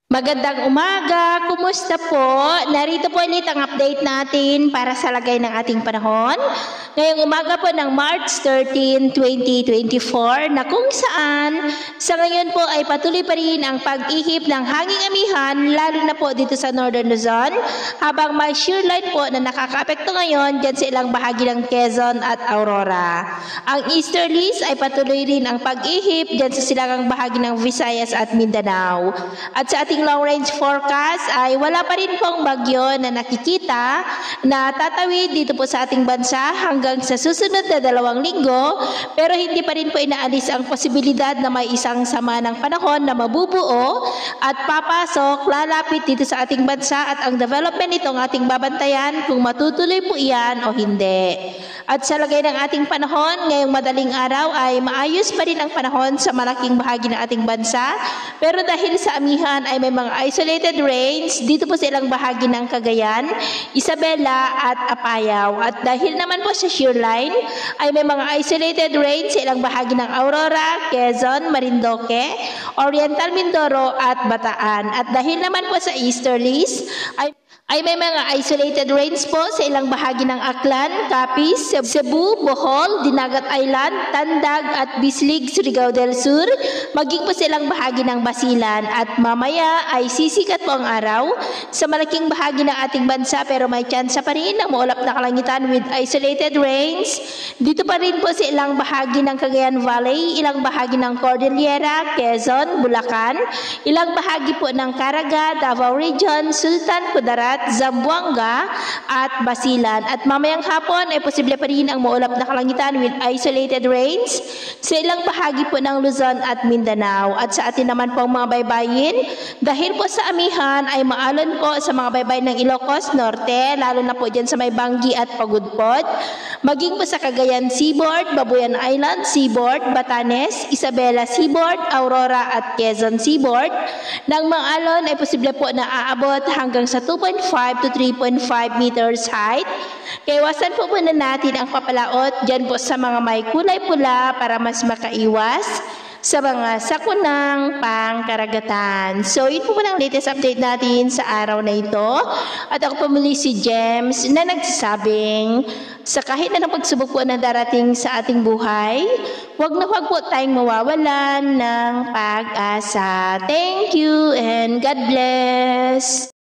Magandang umaga, kumusta po? Narito po ulit ang update natin para sa lagay ng ating panahon. Ngayong umaga po ng March 13, 2024 na kung saan sa ngayon po ay patuloy pa rin ang pag-ihip ng hanging amihan lalo na po dito sa Northern Luzon habang may shear line po na nakakaapekto ngayon dyan sa ilang bahagi ng Quezon at Aurora. Ang easterlies ay patuloy rin ang pag-ihip dyan sa silangang bahagi ng Visayas at Mindanao. At sa ating long range forecast ay wala pa rin pong bagyo na nakikita na tatawid dito po sa ating bansa hanggang sa susunod na 2 linggo, pero hindi pa rin po inaalis ang posibilidad na may isang sama ng panahon na mabubuo at papasok lalapit dito sa ating bansa at ang development nitong ating babantayan kung matutuloy po iyan o hindi. At sa lagay ng ating panahon, ngayong madaling araw ay maayos pa rin ang panahon sa malaking bahagi ng ating bansa, pero dahil sa amihan ay may mga isolated rains dito po sa ilang bahagi ng Cagayan, Isabela at Apayao. At dahil naman po sa shear line ay may mga isolated rains sa ilang bahagi ng Aurora, Quezon, Marinduque, Oriental Mindoro at Bataan. At dahil naman po sa easterlies ay may mga isolated rains po sa ilang bahagi ng Aklan, Capiz, Cebu, Bohol, Dinagat Island, Tandag at Bislig, Surigao del Sur, maging po sa ilang bahagi ng Basilan. At mamaya ay sisikat po ang araw sa malaking bahagi ng ating bansa pero may tsansa pa rin ng maulap na kalangitan with isolated rains. Dito pa rin po sa ilang bahagi ng Cagayan Valley, ilang bahagi ng Cordillera, Quezon, Bulacan, ilang bahagi po ng Caraga, Davao Region, Sultan, Kudarat, Zamboanga at Basilan. At mamayang hapon ay posible pa rin ang maulap na kalangitan with isolated rains sa ilang bahagi po ng Luzon at Mindanao. At sa atin naman pong mga baybayin, dahil po sa amihan ay maalon po sa mga baybayin ng Ilocos Norte, lalo na po dyan sa may Bangi at Pagudpod, maging po sa Cagayan Seaboard, Babuyan Island Seaboard, Batanes, Isabela Seaboard, Aurora at Quezon Seaboard. Nang maalon ay posible po na aabot hanggang sa 2.5 to 3.5 meters height. Kaya iwasan po muna natin ang papalaot dyan po sa mga may kulay pula para mas makaiwas sa mga sakunang pangkaragatan. So, yun po muna ang latest update natin sa araw na ito. At ako pumuli si James na nagsasabing sa kahit na pagsubok po na darating sa ating buhay, huwag na huwag po tayong mawawalan ng pag-asa. Thank you and God bless.